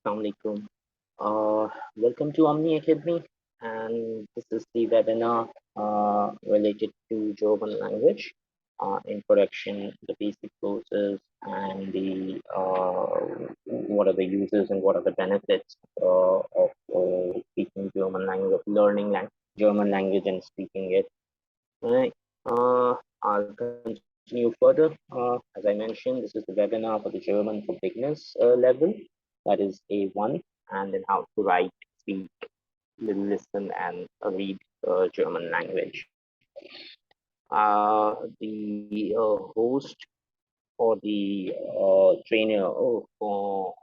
Assalamualaikum. Welcome to Omni Academy, and this is the webinar related to German language, introduction, the basic courses, and the what are the uses and what are the benefits of speaking German language, of learning German language and speaking it. Right. I'll continue further. As I mentioned, this is the webinar for the German for beginners level, that is A1, and then how to write, speak, listen, and read German language. The host or the trainer for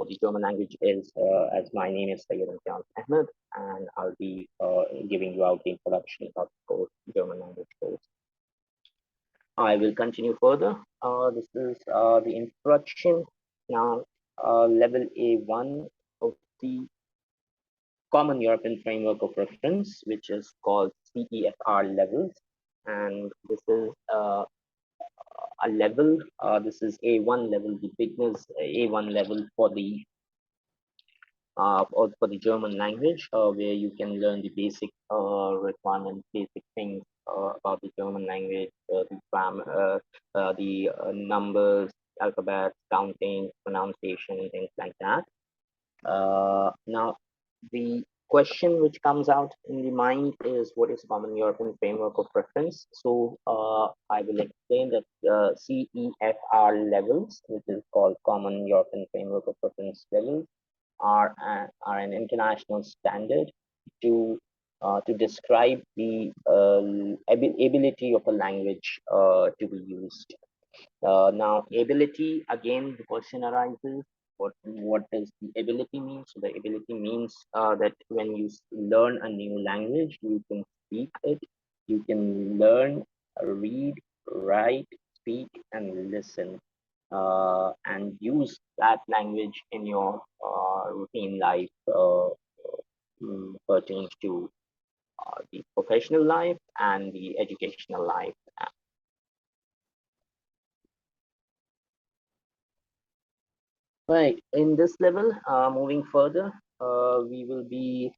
the German language is, as my name is Sayyid Imtiaz Ahmed, and I'll be giving you out the introduction of the course, German language course. I will continue further. This is the introduction. Now, level A1 of the Common European Framework of Reference, which is called CEFR levels. And this is a level, this is A1 level, the beginners A1 level for the German language, where you can learn the basic requirements, basic things about the German language, the grammar, the numbers, alphabets, counting, pronunciation, things like that. Now, the question which comes out in the mind is, what is Common European Framework of Reference? So I will explain that CEFR levels, which is called Common European Framework of Reference levels, are an international standard to describe the ability of a language to be used. Now, ability, again, the question arises, what does the ability mean? So the ability means that when you learn a new language, you can speak it, you can learn, read, write, speak, and listen, and use that language in your routine life pertaining to the professional life and the educational life. Right. In this level, moving further, we will be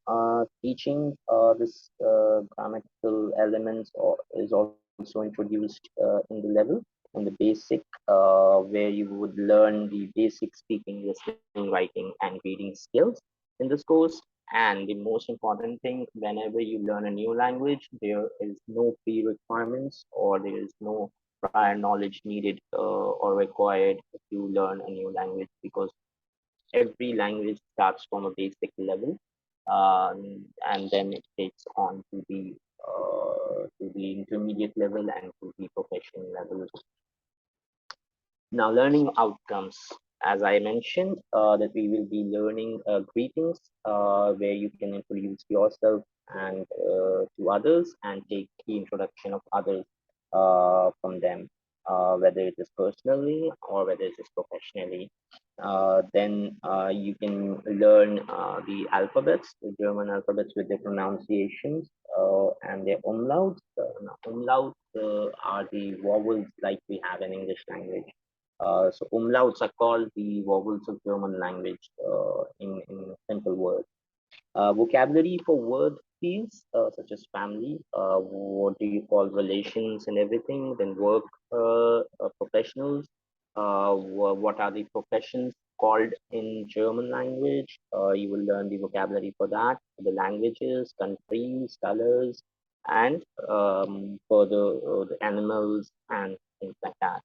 teaching this grammatical elements or is also introduced in the level, in the basic, where you would learn the basic speaking, listening, writing, and reading skills in this course. And the most important thing, whenever you learn a new language, there is no pre-requirements or there is no prior knowledge needed or required to learn a new language, because every language starts from a basic level, and then it takes on to the intermediate level and to the professional level. Now, learning outcomes. As I mentioned, that we will be learning greetings, where you can introduce yourself and to others and take the introduction of others from them, whether it is personally or whether it is professionally. Then you can learn the alphabets, the German alphabets with their pronunciations and their umlauts. Umlauts are the vowels like we have in English language. So umlauts are called the vowels of German language in simple words. Vocabulary for word fields such as family, what do you call relations and everything, then work professionals, what are the professions called in German language. You will learn the vocabulary for that, the languages, countries, colors, and further the animals and things like that.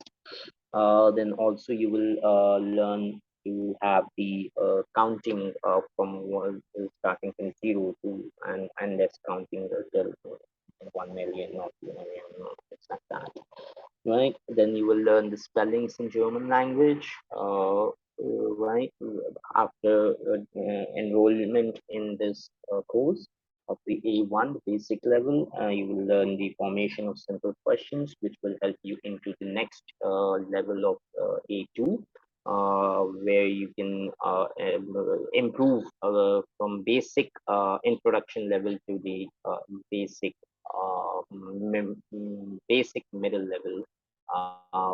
Then also you will learn to have the counting from one, starting from zero to and less counting till 1 million or 2 million or things like that. Right? Then you will learn the spellings in German language. Right? After enrollment in this course of the A1 basic level, you will learn the formation of simple questions, which will help you into the next level of A2, where you can improve from basic introduction level to the basic basic middle level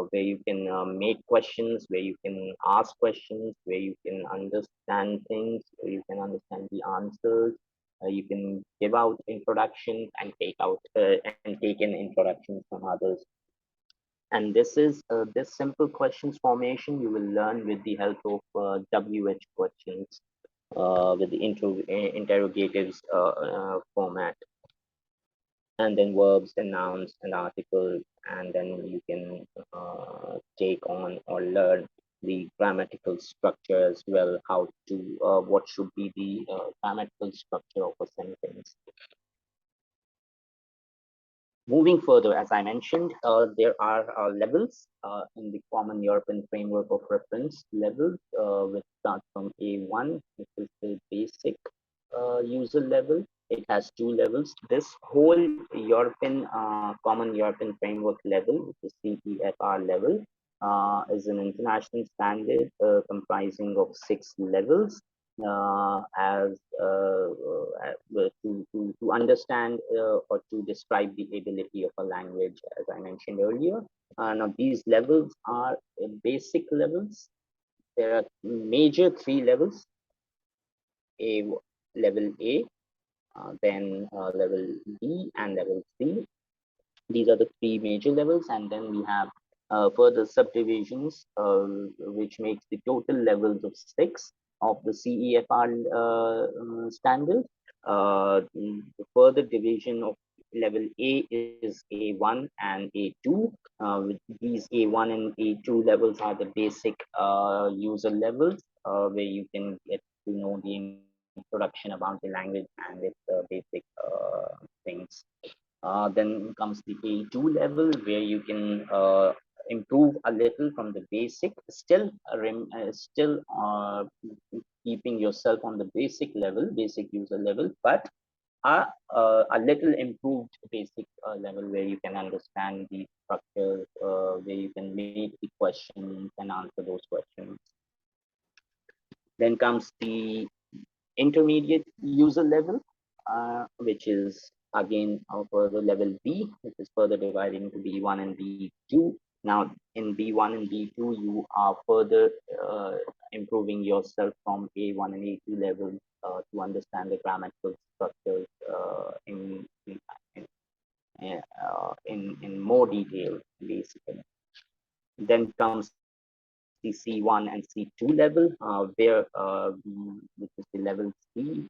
where you can make questions, where you can ask questions, where you can understand things, where you can understand the answers. You can give out introductions and take in introductions from others. And this simple questions formation you will learn with the help of WH questions with the interrogatives format, and then verbs and nouns and articles, and then you can take on or learn the grammatical structure as well, how to what should be the grammatical structure of a sentence. Moving further, as I mentioned, there are levels in the Common European Framework of Reference levels, which start from A1, which is the basic user level. It has two levels. This whole European Common European Framework level, which is CEFR level, is an international standard comprising of 6 levels. As to understand or to describe the ability of a language, as I mentioned earlier. Now, these levels are basic levels. There are major 3 levels: A level A, then level B, and level C. These are the 3 major levels, and then we have further subdivisions, which makes the total levels of 6 of the CEFR standard. The further division of level A is A1 and A2. These A1 and A2 levels are the basic user levels, where you can get to know the introduction about the language and its basic things. Then comes the A2 level, where you can improve a little from the basic, still keeping yourself on the basic level, basic user level, but a little improved basic level, where you can understand the structures, where you can make the questions and answer those questions. Then comes the intermediate user level, which is again further level B, which is further divided into B1 and B2. Now, in B1 and B2, you are further improving yourself from A1 and A2 levels to understand the grammatical structures in more detail, basically. Then comes the C1 and C2 level, which is the level C,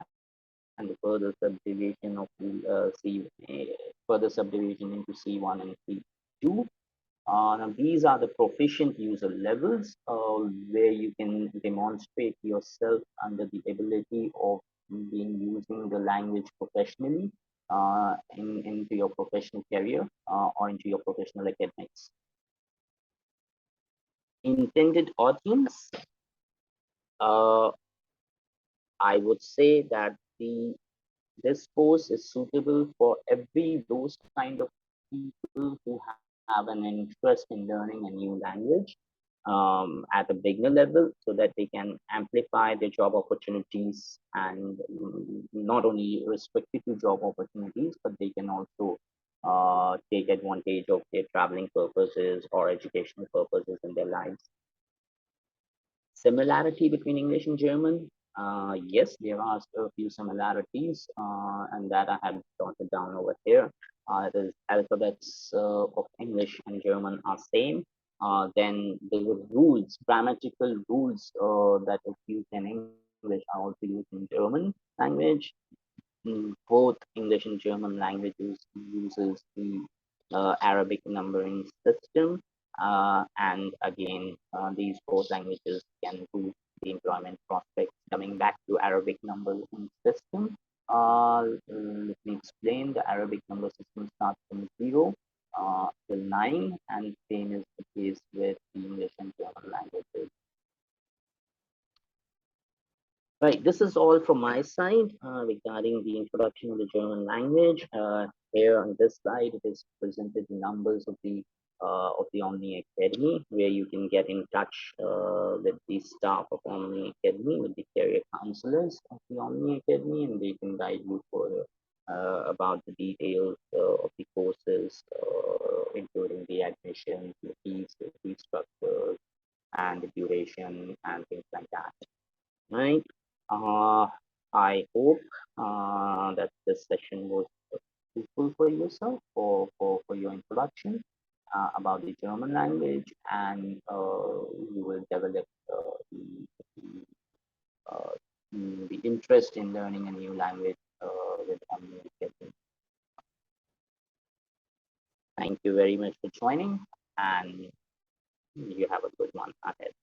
and the further subdivision of further subdivision into C1 and C2. Now, these are the proficient user levels, where you can demonstrate yourself under the ability of being using the language professionally into your professional career or into your professional academics. Intended audience, uh, I would say that this course is suitable for every those kind of people who have an interest in learning a new language at a beginner level, so that they can amplify their job opportunities, and not only restricted to job opportunities, but they can also take advantage of their traveling purposes or educational purposes in their lives. Similarity between English and German. Yes, there are a few similarities, and that I have jotted down over here. The alphabets of English and German are same. Then the rules, grammatical rules that is used in English are also used in German language. Both English and German languages uses the Arabic numbering system, and again, these both languages can boost the employment prospects. Coming back to Arabic numbering system, let me explain. The Arabic number system starts from 0 till 9, and same is the case with the English and German languages. Right, this is all from my side regarding the introduction of the German language. Here on this slide, it is presented the numbers of the Omni Academy, where you can get in touch with the staff of Omni Academy, with the career counselors of the Omni Academy, and they can guide you further. about the details of the courses, including the admissions, the fees, the fee structures, and the duration and things like that. Right? Uh, I hope that this session was useful for yourself for your introduction about the German language, and you will develop uh, the interest in learning a new language with communication. Thank you very much for joining, and you have a good one ahead.